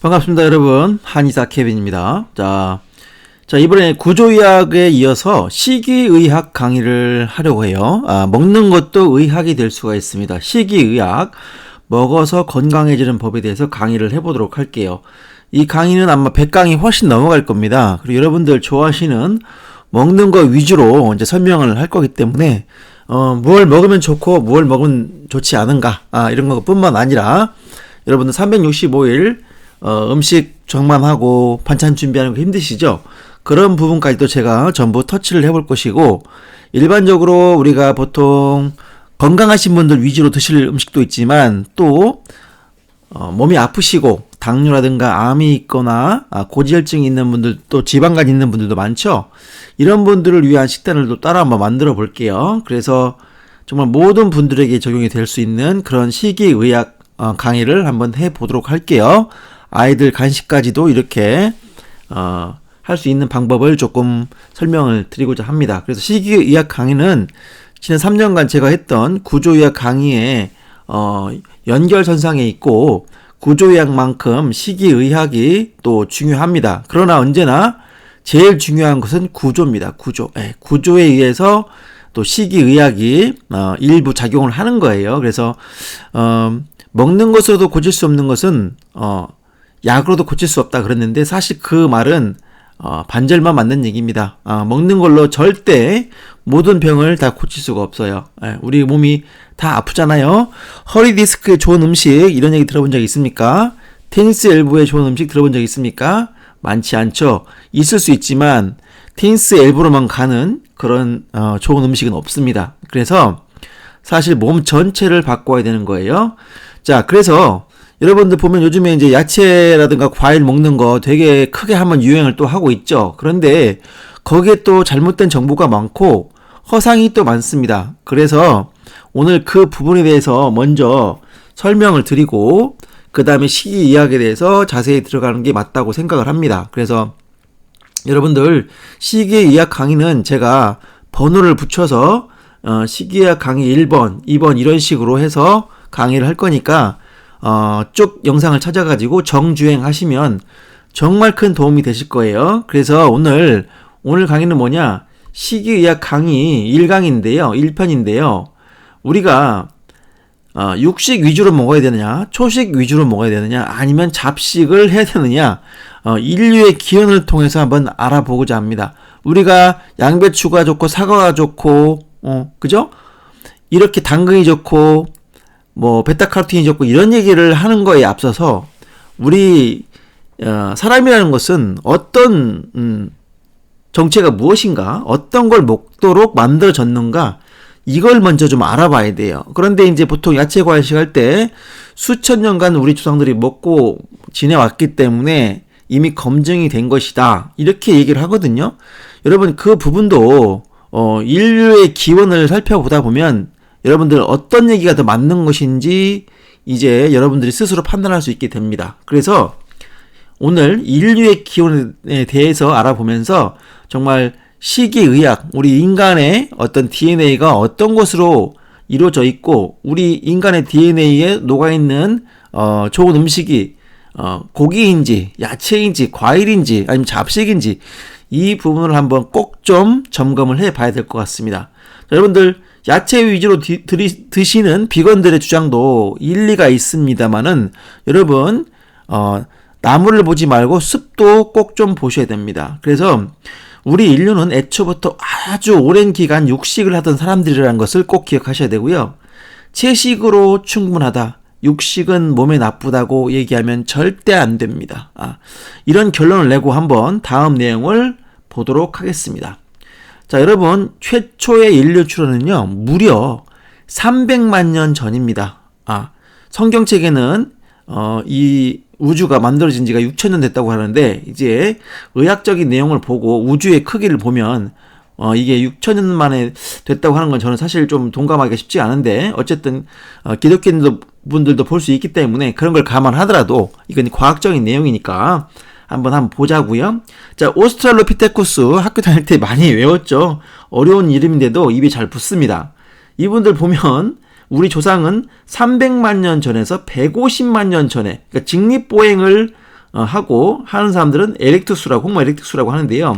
반갑습니다, 여러분. 한의사 케빈입니다. 이번에 구조의학에 이어서 식이의학 강의를 하려고 해요. 먹는 것도 의학이 될 수가 있습니다. 식이의학, 먹어서 건강해지는 법에 대해서 강의를 해보도록 할게요. 이 강의는 아마 100강이 훨씬 넘어갈 겁니다. 그리고 여러분들 좋아하시는 먹는 거 위주로 이제 설명을 할 거기 때문에, 무엇을 먹으면 좋고, 무엇을 먹으면 좋지 않은가, 이런 것뿐만 아니라, 여러분들 365일, 음식 정만하고 반찬 준비하는 거 힘드시죠? 그런 부분까지도 제가 전부 터치를 해볼 것이고, 일반적으로 우리가 보통 건강하신 분들 위주로 드실 음식도 있지만, 또 몸이 아프시고 당뇨라든가 암이 있거나 고지혈증이 있는 분들, 또 지방간 있는 분들도 많죠. 이런 분들을 위한 식단을 또 따라 한번 만들어 볼게요. 그래서 정말 모든 분들에게 적용이 될 수 있는 그런 식이의학 강의를 한번 해보도록 할게요. 아이들 간식까지도 이렇게 할 수 있는 방법을 조금 설명을 드리고자 합니다. 그래서 식이의학 강의는 지난 3년간 제가 했던 구조의학 강의에 연결선상에 있고, 구조의학만큼 식이의학이 또 중요합니다. 그러나 언제나 제일 중요한 것은 구조입니다. 구조에 의해서 또 식이의학이 일부 작용을 하는 거예요. 그래서 먹는 것으로도 고칠 수 없는 것은 약으로도 고칠 수 없다 그랬는데, 사실 그 말은 반절만 맞는 얘기입니다. 먹는 걸로 절대 모든 병을 다 고칠 수가 없어요. 우리 몸이 다 아프잖아요. 허리 디스크에 좋은 음식, 이런 얘기 들어본 적 있습니까? 테니스 엘보에 좋은 음식 들어본 적 있습니까? 많지 않죠. 있을 수 있지만 테니스 엘보로만 가는 그런 좋은 음식은 없습니다. 그래서 사실 몸 전체를 바꿔야 되는 거예요. 자, 그래서 여러분들 보면 요즘에 이제 야채라든가 과일 먹는 거 되게 크게 한번 유행을 또 하고 있죠. 그런데 거기에 또 잘못된 정보가 많고 허상이 또 많습니다. 그래서 오늘 그 부분에 대해서 먼저 설명을 드리고, 그 다음에 식이의학에 대해서 자세히 들어가는 게 맞다고 생각을 합니다. 그래서 여러분들 식이의학 강의는 제가 번호를 붙여서 식이의학 강의 1번, 2번 이런 식으로 해서 강의를 할 거니까 쭉 영상을 찾아가지고 정주행 하시면 정말 큰 도움이 되실 거예요. 그래서 오늘 강의는 뭐냐? 식이의학 강의 1강인데요. 1편인데요. 우리가 육식 위주로 먹어야 되느냐, 초식 위주로 먹어야 되느냐, 아니면 잡식을 해야 되느냐, 인류의 기원을 통해서 한번 알아보고자 합니다. 우리가 양배추가 좋고 사과가 좋고, 그죠? 이렇게 당근이 좋고 베타카로틴이 좋고 이런 얘기를 하는 거에 앞서서, 우리 사람이라는 것은 어떤 정체가 무엇인가, 어떤 걸 먹도록 만들어졌는가, 이걸 먼저 좀 알아봐야 돼요. 그런데 이제 보통 야채 과일식 할 때 수천 년간 우리 조상들이 먹고 지내왔기 때문에 이미 검증이 된 것이다, 이렇게 얘기를 하거든요. 여러분, 그 부분도 인류의 기원을 살펴보다 보면 여러분들 어떤 얘기가 더 맞는 것인지 이제 여러분들이 스스로 판단할 수 있게 됩니다. 그래서 오늘 인류의 기원에 대해서 알아보면서 정말 식이의학, 우리 인간의 어떤 DNA가 어떤 것으로 이루어져 있고, 우리 인간의 DNA에 녹아있는 좋은 음식이 고기인지 야채인지 과일인지 아니면 잡식인지, 이 부분을 한번 꼭 좀 점검을 해봐야 될 것 같습니다. 자, 여러분들 야채 위주로 드시는 비건들의 주장도 일리가 있습니다만은, 여러분 나무를 보지 말고 숲도 꼭 좀 보셔야 됩니다. 그래서 우리 인류는 애초부터 아주 오랜 기간 육식을 하던 사람들이라는 것을 꼭 기억하셔야 되고요. 채식으로 충분하다, 육식은 몸에 나쁘다고 얘기하면 절대 안 됩니다. 이런 결론을 내고 한번 다음 내용을 보도록 하겠습니다. 자, 여러분, 최초의 인류 출현은요 무려 300만 년 전입니다. 성경책에는 이 우주가 만들어진 지가 6,000년 됐다고 하는데, 이제 의학적인 내용을 보고 우주의 크기를 보면 이게 6,000년 만에 됐다고 하는 건 저는 사실 좀 동감하기가 쉽지 않은데, 어쨌든 기독교 분들도 볼 수 있기 때문에 그런 걸 감안하더라도 이건 과학적인 내용이니까 한번 보자고요. 자, 오스트랄로피테쿠스 학교 다닐 때 많이 외웠죠. 어려운 이름인데도 입에 잘 붙습니다. 이분들 보면 우리 조상은 300만 년 전에서 150만 년 전에, 그러니까 직립보행을 하고 하는 사람들은 에렉투스라고, 호모 에렉투스라고 하는데요.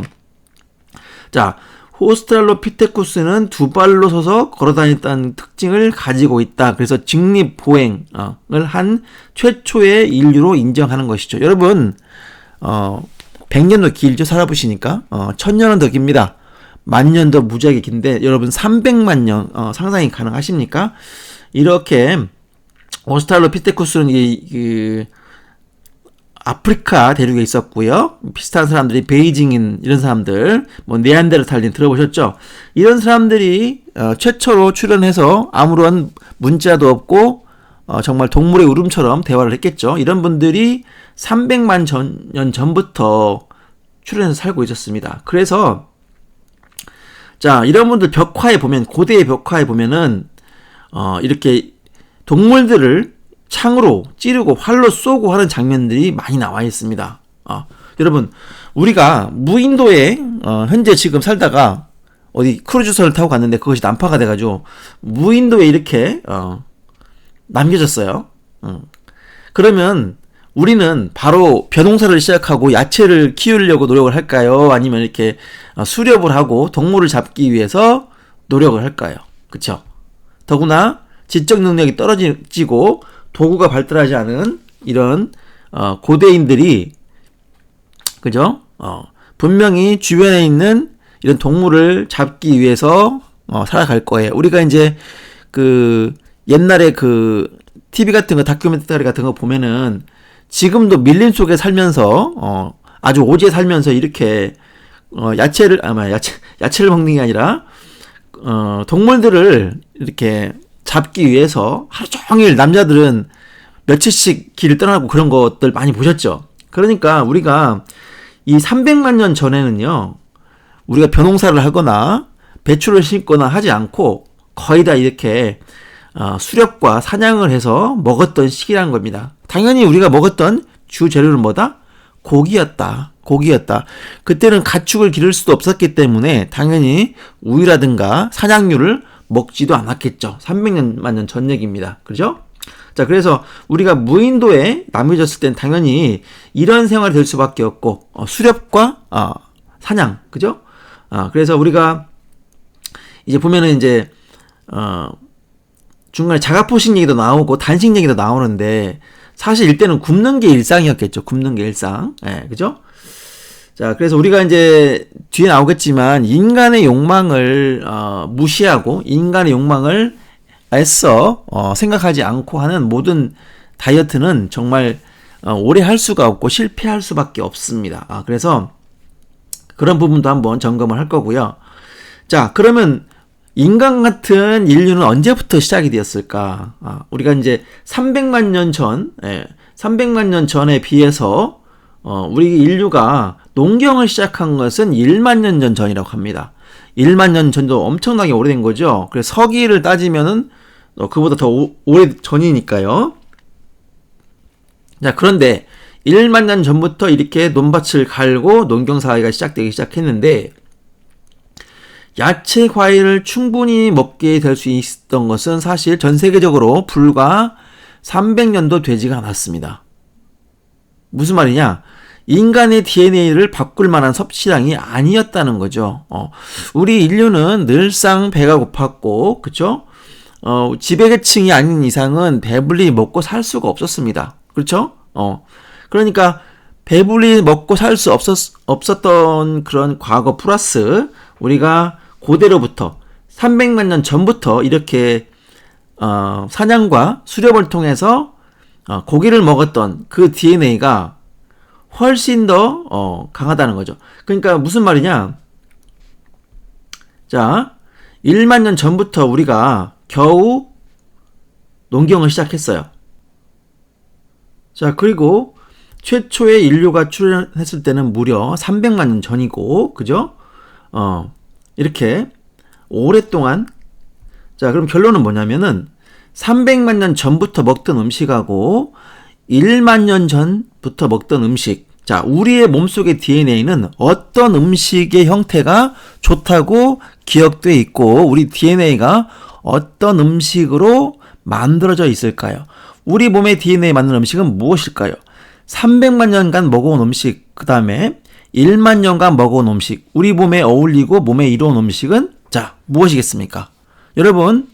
자, 호스트랄로피테쿠스는 두 발로 서서 걸어다녔다는 특징을 가지고 있다. 그래서 직립보행을 한 최초의 인류로 인정하는 것이죠. 여러분, 100년도 길죠. 살아보시니까. 1000년은 더 깁니다. 10,000년 더 무지하게 긴데, 여러분 300만 년 상상이 가능하십니까? 이렇게 오스트랄로피테쿠스는 아프리카 대륙에 있었고요. 비슷한 사람들이 베이징인 이런 사람들, 뭐 네안데르탈린 들어보셨죠? 이런 사람들이 최초로 출현해서 아무런 문자도 없고 정말 동물의 울음처럼 대화를 했겠죠. 이런 분들이 300만 년 전부터 출현해서 살고 있었습니다. 그래서 자, 이런 분들 벽화에 보면, 고대의 벽화에 보면은 이렇게 동물들을 창으로 찌르고 활로 쏘고 하는 장면들이 많이 나와 있습니다. 여러분, 우리가 무인도에 현재 지금 살다가 어디 크루즈선을 타고 갔는데 그것이 난파가 돼가지고 무인도에 이렇게 남겨졌어요. 그러면 우리는 바로 벼농사를 시작하고 야채를 키우려고 노력을 할까요? 아니면 이렇게 수렵을 하고 동물을 잡기 위해서 노력을 할까요? 그쵸? 더구나 지적 능력이 떨어지고 도구가 발달하지 않은 이런 고대인들이, 그죠? 분명히 주변에 있는 이런 동물을 잡기 위해서 살아갈 거예요. 우리가 이제 옛날에 TV 같은 거, 다큐멘터리 같은 거 보면은 지금도 밀림 속에 살면서 아주 오지에 살면서 이렇게 야채를 먹는 게 아니라 동물들을 이렇게 잡기 위해서 하루 종일 남자들은 며칠씩 길을 떠나고 그런 것들 많이 보셨죠? 그러니까 우리가 이 300만 년 전에는요, 우리가 벼농사를 하거나 배추를 심거나 하지 않고 거의 다 이렇게 수렵과 사냥을 해서 먹었던 시기라는 겁니다. 당연히 우리가 먹었던 주 재료는 뭐다? 고기였다. 그때는 가축을 기를 수도 없었기 때문에 당연히 우유라든가 사냥류를 먹지도 않았겠죠. 300만 년 전 얘기입니다. 그죠? 자, 그래서 우리가 무인도에 남겨졌을 땐 당연히 이런 생활이 될 수밖에 없고, 수렵과 사냥, 그죠? 그래서 우리가 이제 보면은 이제 중간에 자가포식 얘기도 나오고 단식 얘기도 나오는데, 사실 이때는 굶는 게 일상이었겠죠. 굶는 게 일상. 그죠? 자, 그래서 우리가 이제 뒤에 나오겠지만 인간의 욕망을 무시하고 인간의 욕망을 애써 생각하지 않고 하는 모든 다이어트는 정말 오래 할 수가 없고 실패할 수밖에 없습니다. 그래서 그런 부분도 한번 점검을 할 거고요. 자, 그러면 인간 같은 인류는 언제부터 시작이 되었을까? 우리가 이제 300만 년 전, 300만 년 전에 비해서 우리 인류가 농경을 시작한 것은 1만 년 전이라고 합니다. 1만 년 전도 엄청나게 오래된 거죠. 그래서 서기를 따지면은 그보다 더 오래 전이니까요. 자, 그런데 1만 년 전부터 이렇게 논밭을 갈고 농경 사회가 시작되기 시작했는데, 야채, 과일을 충분히 먹게 될 수 있었던 것은 사실 전 세계적으로 불과 300년도 되지가 않았습니다. 무슨 말이냐? 인간의 DNA를 바꿀 만한 섭취량이 아니었다는 거죠. 우리 인류는 늘상 배가 고팠고, 그쵸? 지배계층이 아닌 이상은 배불리 먹고 살 수가 없었습니다. 그렇죠? 그러니까 배불리 먹고 살 수 없었던 그런 과거 플러스 우리가 고대로부터 300만 년 전부터 이렇게 사냥과 수렵을 통해서 고기를 먹었던 그 DNA가 훨씬 더 강하다는 거죠. 그러니까 무슨 말이냐? 자, 1만 년 전부터 우리가 겨우 농경을 시작했어요. 자, 그리고 최초의 인류가 출현했을 때는 무려 300만 년 전이고, 그죠? 이렇게 오랫동안, 자, 그럼 결론은 뭐냐면은 300만 년 전부터 먹던 음식하고 1만 년 전부터 먹던 음식, 자, 우리의 몸속의 DNA는 어떤 음식의 형태가 좋다고 기억돼 있고 우리 DNA가 어떤 음식으로 만들어져 있을까요? 우리 몸의 DNA에 맞는 음식은 무엇일까요? 300만 년간 먹어온 음식, 그 다음에 1만 년간 먹어온 음식, 우리 몸에 어울리고 몸에 이로운 음식은 자, 무엇이겠습니까? 여러분,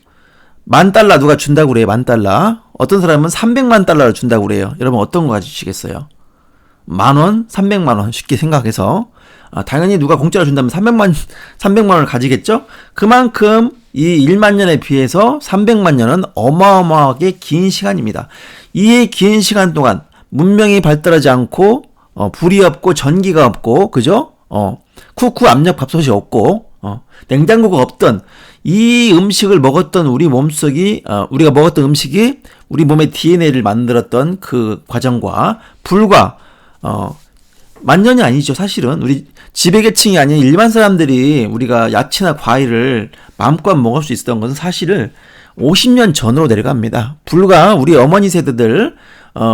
$10,000 누가 준다고 그래요? $10,000. 어떤 사람은 300만 달러를 준다고 그래요. 여러분 어떤 거 가지시겠어요? 10,000원, 300만원 쉽게 생각해서 당연히 누가 공짜로 준다면 300만 원을 가지겠죠? 그만큼 이 1만 년에 비해서 300만 년은 어마어마하게 긴 시간입니다. 이 긴 시간 동안 문명이 발달하지 않고 불이 없고 전기가 없고 그죠? 쿠쿠 압력 밥솥이 없고 냉장고가 없던 이 음식을 먹었던 우리 몸속이 우리가 먹었던 음식이 우리 몸의 DNA를 만들었던 그 과정과 불과 만년이 아니죠. 사실은 우리 지배계층이 아닌 일반 사람들이 우리가 야채나 과일을 마음껏 먹을 수 있었던 것은 사실은 50년 전으로 내려갑니다. 불과 우리 어머니 세대들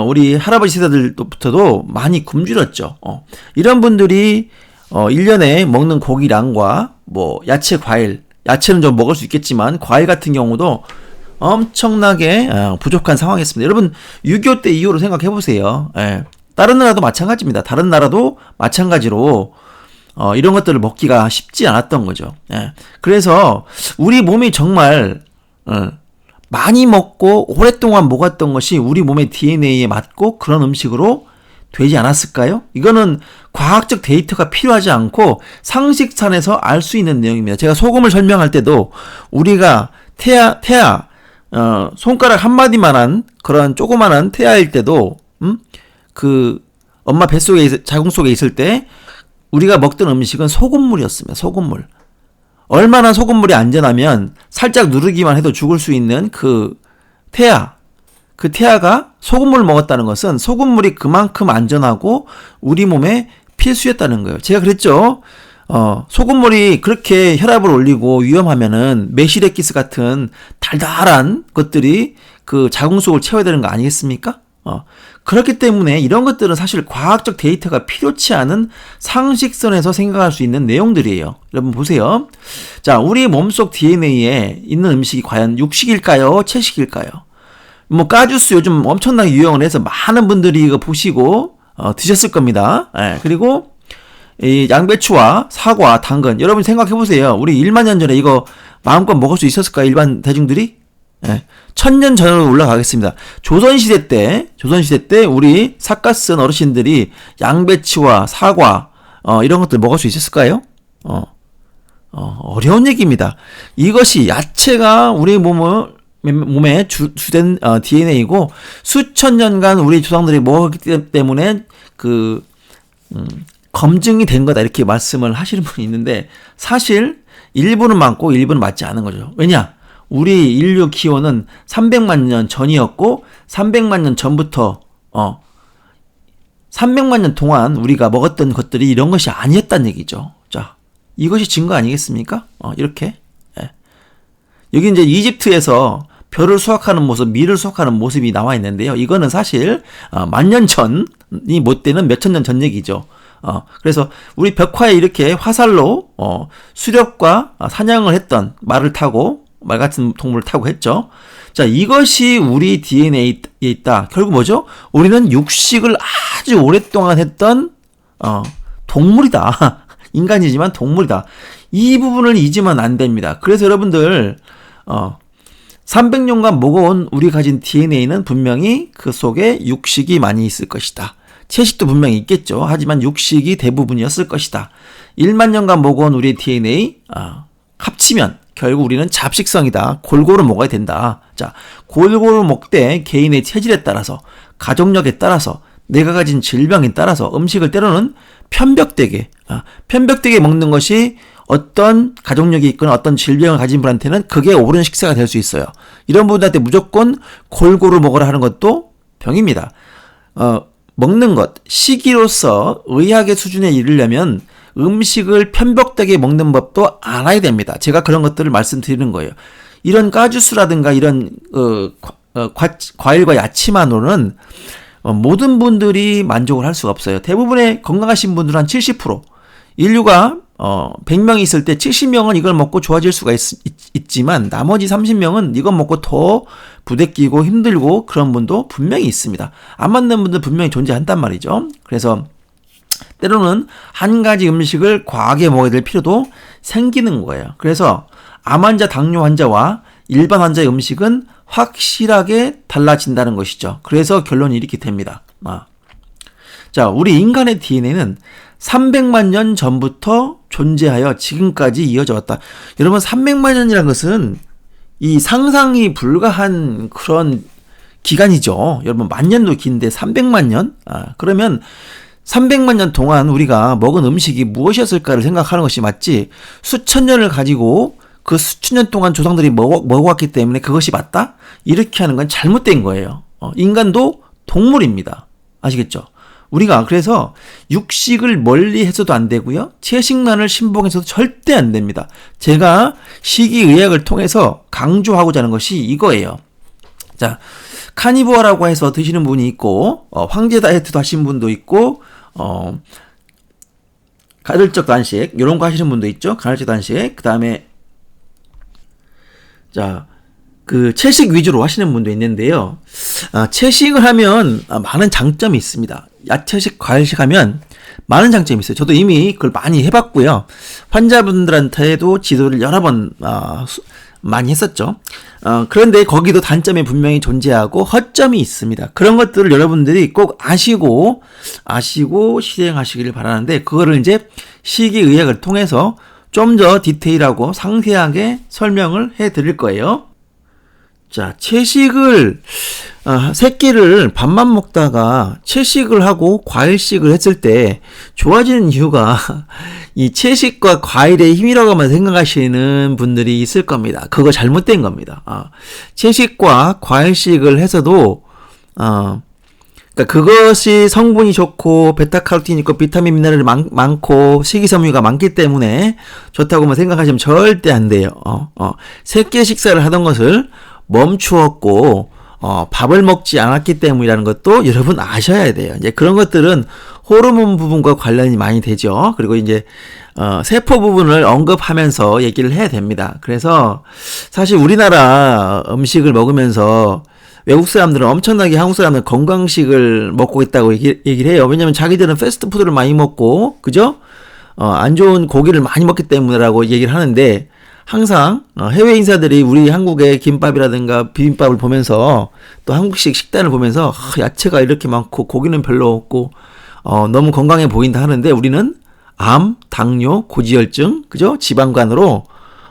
우리 할아버지 세대들부터도 많이 굶주렸죠. 이런 분들이 1년에 먹는 고기량과 뭐 야채, 과일, 야채는 좀 먹을 수 있겠지만 과일 같은 경우도 엄청나게 부족한 상황이었습니다. 여러분 6.25 때 이후로 생각해 보세요. 다른 나라도 마찬가지입니다. 다른 나라도 마찬가지로 이런 것들을 먹기가 쉽지 않았던 거죠. 그래서 우리 몸이 정말 많이 먹고 오랫동안 먹었던 것이 우리 몸의 DNA에 맞고 그런 음식으로 되지 않았을까요? 이거는 과학적 데이터가 필요하지 않고 상식선에서 알 수 있는 내용입니다. 제가 소금을 설명할 때도 우리가 손가락 한마디만한 그런 조그만한 태아일 때도 그 엄마 뱃속에 자궁 속에 있을 때 우리가 먹던 음식은 소금물이었습니다. 소금물. 얼마나 소금물이 안전하면 살짝 누르기만 해도 죽을 수 있는 그 태아가 소금물을 먹었다는 것은 소금물이 그만큼 안전하고 우리 몸에 필수였다는 거예요. 제가 그랬죠. 소금물이 그렇게 혈압을 올리고 위험하면은 메시레기스 같은 달달한 것들이 그 자궁 속을 채워야 되는 거 아니겠습니까? 그렇기 때문에 이런 것들은 사실 과학적 데이터가 필요치 않은 상식선에서 생각할 수 있는 내용들이에요. 여러분 보세요. 자, 우리 몸속 DNA에 있는 음식이 과연 육식일까요? 채식일까요? 뭐 까주스 요즘 엄청나게 유행을 해서 많은 분들이 이거 보시고 드셨을 겁니다. 그리고 이 양배추와 사과, 당근 여러분 생각해 보세요. 우리 1만 년 전에 이거 마음껏 먹을 수 있었을까요? 일반 대중들이? 1000년 전으로 올라가겠습니다. 조선시대 때 우리 삿갓쓴 어르신들이 양배추와 사과 이런 것들 먹을 수 있었을까요? 어려운 얘기입니다. 이것이 야채가 우리 몸에 주된 DNA이고 수천 년간 우리 조상들이 먹었기 때문에 검증이 된 거다 이렇게 말씀을 하시는 분이 있는데 사실 일부는 맞고 일부는 맞지 않은 거죠. 왜냐? 우리 인류 기원은 300만 년 전이었고 300만 년 전부터 300만 년 동안 우리가 먹었던 것들이 이런 것이 아니었다는 얘기죠. 자, 이것이 증거 아니겠습니까? 이렇게. 여기 이제 이집트에서 별을 수확하는 모습, 밀을 수확하는 모습이 나와 있는데요. 이거는 사실 만년 전이 못 되는 몇천 년 전 얘기죠. 그래서 우리 벽화에 이렇게 화살로 수렵과 사냥을 했던 말 같은 동물을 타고 했죠. 자, 이것이 우리 DNA에 있다. 결국 뭐죠? 우리는 육식을 아주 오랫동안 했던 동물이다. 인간이지만 동물이다. 이 부분을 잊으면 안 됩니다. 그래서 여러분들 300년간 먹어온 우리 가진 DNA는 분명히 그 속에 육식이 많이 있을 것이다. 채식도 분명히 있겠죠. 하지만 육식이 대부분이었을 것이다. 1만 년간 먹어온 우리 DNA 합치면 결국 우리는 잡식성이다. 골고루 먹어야 된다. 자, 골고루 먹되 개인의 체질에 따라서 가족력에 따라서 내가 가진 질병에 따라서 음식을 때로는 편벽되게 먹는 것이 어떤 가족력이 있거나 어떤 질병을 가진 분한테는 그게 옳은 식사가 될 수 있어요. 이런 분들한테 무조건 골고루 먹으라 하는 것도 병입니다. 먹는 것, 식이로서 의학의 수준에 이르려면 음식을 편벽되게 먹는 법도 알아야 됩니다. 제가 그런 것들을 말씀드리는 거예요. 이런 까주스라든가 이런 과일과 야채만으로는 모든 분들이 만족을 할 수가 없어요. 대부분의 건강하신 분들은 한 70%, 인류가 100명이 있을 때 70명은 이걸 먹고 좋아질 수가 있지만 나머지 30명은 이것 먹고 더 부대끼고 힘들고 그런 분도 분명히 있습니다. 안 맞는 분들 분명히 존재한단 말이죠. 그래서 때로는 한 가지 음식을 과하게 먹어야 될 필요도 생기는 거예요. 그래서 암 환자, 당뇨 환자와 일반 환자의 음식은 확실하게 달라진다는 것이죠. 그래서 결론이 이렇게 됩니다. 자, 우리 인간의 DNA는 300만 년 전부터 존재하여 지금까지 이어져 왔다. 여러분, 300만 년이라는 것은 이 상상이 불가한 그런 기간이죠. 여러분, 만 년도 긴데 300만 년? 그러면 300만 년 동안 우리가 먹은 음식이 무엇이었을까를 생각하는 것이 맞지, 수천 년을 가지고 그 수천 년 동안 조상들이 먹어왔기 때문에 그것이 맞다? 이렇게 하는 건 잘못된 거예요. 인간도 동물입니다. 아시겠죠? 우리가 그래서 육식을 멀리 해서도 안 되고요. 채식만을 신봉해서도 절대 안 됩니다. 제가 식이의학을 통해서 강조하고자 하는 것이 이거예요. 자, 카니보어라고 해서 드시는 분이 있고, 황제 다이어트도 하시는 분도 있고, 간헐적 단식 이런 거 하시는 분도 있죠. 간헐적 단식. 그 다음에 자, 그 채식 위주로 하시는 분도 있는데요. 채식을 하면 많은 장점이 있습니다. 야채식, 과일식 하면 많은 장점이 있어요. 저도 이미 그걸 많이 해봤고요. 환자분들한테도 지도를 여러 번 많이 했었죠. 그런데 거기도 단점이 분명히 존재하고 허점이 있습니다. 그런 것들을 여러분들이 꼭 아시고 실행하시기를 바라는데, 그거를 이제 식이의학을 통해서 좀 더 디테일하고 상세하게 설명을 해 드릴 거예요. 자, 채식을 새끼를 밥만 먹다가 채식을 하고 과일식을 했을 때 좋아지는 이유가 이 채식과 과일의 힘이라고만 생각하시는 분들이 있을 겁니다. 그거 잘못된 겁니다. 채식과 과일식을 해서도 그러니까 그것이 성분이 좋고 베타카로틴 있고 비타민 미네랄이 많고 식이섬유가 많기 때문에 좋다고만 생각하시면 절대 안 돼요. 새끼 식사를 하던 것을 멈추었고 밥을 먹지 않았기 때문이라는 것도 여러분 아셔야 돼요. 이제 그런 것들은 호르몬 부분과 관련이 많이 되죠. 그리고 이제 세포 부분을 언급하면서 얘기를 해야 됩니다. 그래서 사실 우리나라 음식을 먹으면서 외국 사람들은 엄청나게 한국 사람들은 건강식을 먹고 있다고 얘기를 해요. 왜냐면 자기들은 패스트푸드를 많이 먹고, 그죠? 안 좋은 고기를 많이 먹기 때문이라고 얘기를 하는데, 항상 해외 인사들이 우리 한국의 김밥이라든가 비빔밥을 보면서 또 한국식 식단을 보면서 야채가 이렇게 많고 고기는 별로 없고 너무 건강해 보인다 하는데, 우리는 암, 당뇨, 고지혈증, 그죠? 지방간으로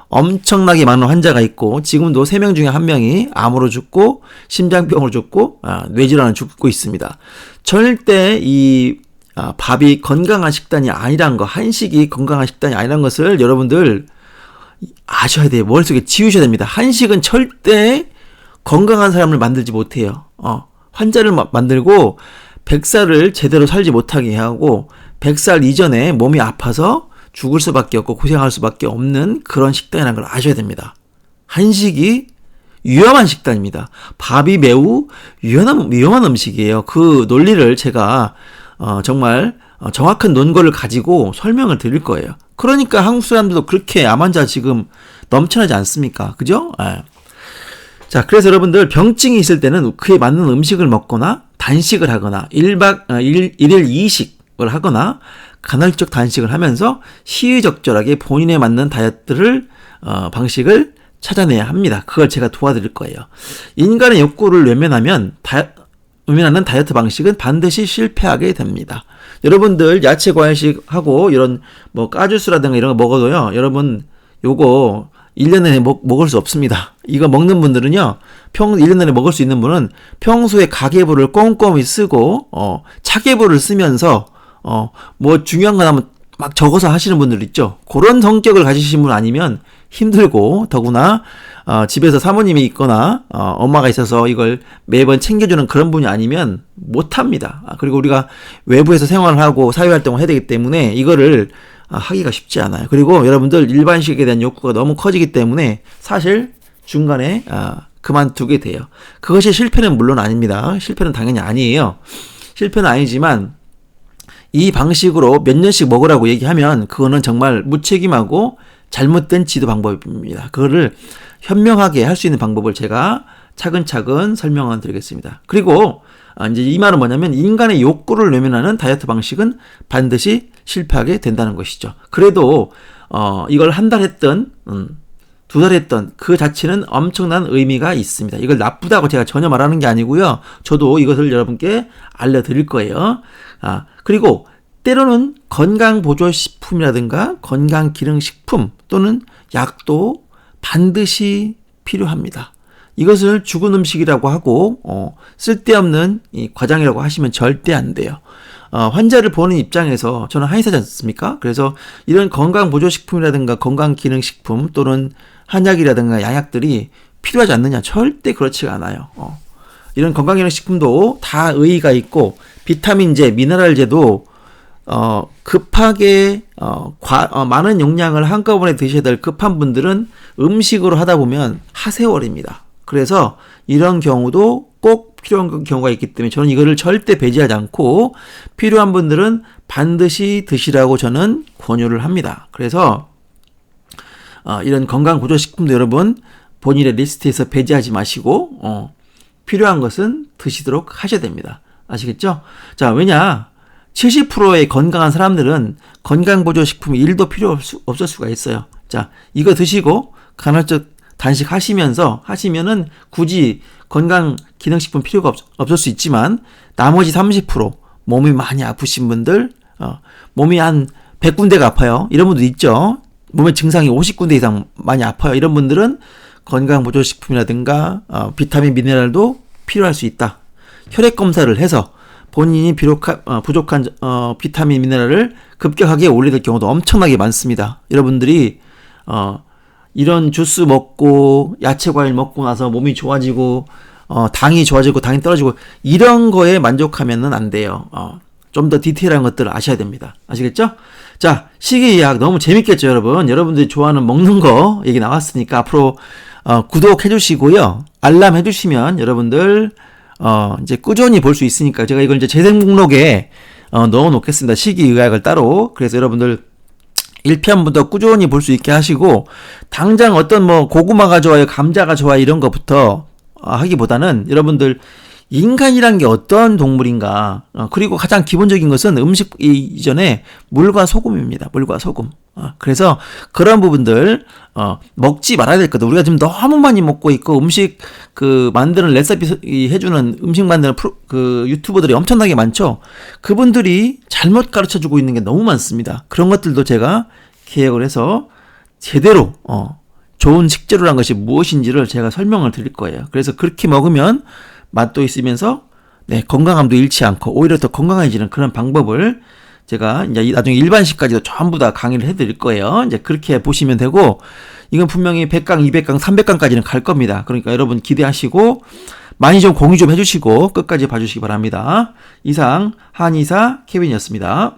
엄청나게 많은 환자가 있고, 지금도 3명 중에 1명이 암으로 죽고 심장병으로 죽고 뇌질환으로 죽고 있습니다. 절대 이 밥이 건강한 식단이 아니란 거, 한식이 건강한 식단이 아니란 것을 여러분들 아셔야 돼요. 머릿속에 지우셔야 됩니다. 한식은 절대 건강한 사람을 만들지 못해요. 환자를 만들고 100살을 제대로 살지 못하게 하고 100살 이전에 몸이 아파서 죽을 수밖에 없고 고생할 수밖에 없는 그런 식단이라는 걸 아셔야 됩니다. 한식이 위험한 식단입니다. 밥이 매우 위험한 음식이에요. 그 논리를 제가 정말 정확한 논거를 가지고 설명을 드릴 거예요. 그러니까 한국 사람들도 그렇게 암 환자 지금 넘쳐나지 않습니까? 그죠? 자, 그래서 여러분들 병증이 있을 때는 그에 맞는 음식을 먹거나 단식을 하거나 1일 2식을 하거나 간헐적 단식을 하면서 시의적절하게 본인에 맞는 다이어트를 방식을 찾아내야 합니다. 그걸 제가 도와드릴 거예요. 인간의 욕구를 외면하는 다이어트 방식은 반드시 실패하게 됩니다. 여러분들 야채 과일식 하고 이런 뭐 까주스라든가 이런 거 먹어도요, 여러분 요거 1년 내내 먹을 수 없습니다. 이거 먹는 분들은요, 1년 내내 먹을 수 있는 분은 평소에 가계부를 꼼꼼히 쓰고 차계부를 쓰면서 뭐 중요한 거 나면 막 적어서 하시는 분들 있죠. 그런 성격을 가지신 분 아니면 힘들고, 더구나 집에서 사모님이 있거나 엄마가 있어서 이걸 매번 챙겨주는 그런 분이 아니면 못합니다. 그리고 우리가 외부에서 생활을 하고 사회활동을 해야 되기 때문에 이거를 하기가 쉽지 않아요. 그리고 여러분들 일반식에 대한 욕구가 너무 커지기 때문에 사실 중간에 그만두게 돼요. 그것이 실패는 물론 아닙니다. 실패는 당연히 아니에요. 실패는 아니지만 이 방식으로 몇 년씩 먹으라고 얘기하면 그거는 정말 무책임하고 잘못된 지도 방법입니다. 그거를 현명하게 할 수 있는 방법을 제가 차근차근 설명을 드리겠습니다. 그리고 이제 이 말은 뭐냐면 인간의 욕구를 외면하는 다이어트 방식은 반드시 실패하게 된다는 것이죠. 그래도 이걸 한 달 했던 2달 했던 그 자체는 엄청난 의미가 있습니다. 이걸 나쁘다고 제가 전혀 말하는 게 아니고요. 저도 이것을 여러분께 알려드릴 거예요. 그리고 때로는 건강보조식품이라든가 건강기능식품 또는 약도 반드시 필요합니다. 이것을 죽은 음식이라고 하고 쓸데없는 이 과장이라고 하시면 절대 안 돼요. 환자를 보는 입장에서 저는 한의사지 않습니까? 그래서 이런 건강보조식품이라든가 건강기능식품 또는 한약이라든가 양약들이 필요하지 않느냐? 절대 그렇지가 않아요. 이런 건강기능식품도 다 의의가 있고 비타민제, 미네랄제도 급하게 많은 용량을 한꺼번에 드셔야 될 급한 분들은 음식으로 하다 보면 하세월입니다. 그래서 이런 경우도 꼭 필요한 경우가 있기 때문에 저는 이거를 절대 배제하지 않고 필요한 분들은 반드시 드시라고 저는 권유를 합니다. 그래서 이런 건강보조식품도 여러분 본인의 리스트에서 배제하지 마시고 필요한 것은 드시도록 하셔야 됩니다. 아시겠죠? 자, 왜냐 70%의 건강한 사람들은 건강보조식품이 1도 필요 없을 수가 있어요. 자, 이거 드시고 간헐적 단식 하시면은 굳이 건강기능식품 필요가 없을 수 있지만 나머지 30% 몸이 많이 아프신 분들 몸이 한 100군데가 아파요. 이런 분도 있죠. 몸의 증상이 50군데 이상 많이 아파요. 이런 분들은 건강보조식품이라든가 비타민 미네랄도 필요할 수 있다. 혈액검사를 해서 본인이 부족한 비타민 미네랄을 급격하게 올려야 경우도 엄청나게 많습니다. 여러분들이 이런 주스 먹고 야채 과일 먹고 나서 몸이 좋아지고 당이 좋아지고 당이 떨어지고 이런 거에 만족하면은 안 돼요. 좀 더 디테일한 것들을 아셔야 됩니다. 아시겠죠? 자, 식이의학 너무 재밌겠죠, 여러분? 여러분들이 좋아하는 먹는 거 얘기 나왔으니까 앞으로 구독해 주시고요. 알람 해 주시면 여러분들 이제 꾸준히 볼 수 있으니까 제가 이걸 이제 재생 목록에 넣어 놓겠습니다. 식이의학을 따로. 그래서 여러분들 1편부터 꾸준히 볼 수 있게 하시고 당장 어떤 뭐 고구마가 좋아요, 감자가 좋아요 이런 것부터 하기보다는 여러분들 인간이란 게 어떤 동물인가 그리고 가장 기본적인 것은 음식 이전에 물과 소금입니다. 물과 소금. 그래서 그런 부분들 먹지 말아야 될 거다. 우리가 지금 너무 많이 먹고 있고 음식 만드는 레시피 해주는 음식 만드는 유튜버들이 엄청나게 많죠. 그분들이 잘못 가르쳐주고 있는 게 너무 많습니다. 그런 것들도 제가 기획을 해서 제대로 좋은 식재료란 것이 무엇인지를 제가 설명을 드릴 거예요. 그래서 그렇게 먹으면 맛도 있으면서 건강함도 잃지 않고 오히려 더 건강해지는 그런 방법을 제가 이제 나중에 일반식까지도 전부 다 강의를 해드릴 거예요. 이제 그렇게 보시면 되고 이건 분명히 100강, 200강, 300강까지는 갈 겁니다. 그러니까 여러분 기대하시고 많이 좀 공유 좀 해주시고 끝까지 봐주시기 바랍니다. 이상 한의사 케빈이었습니다.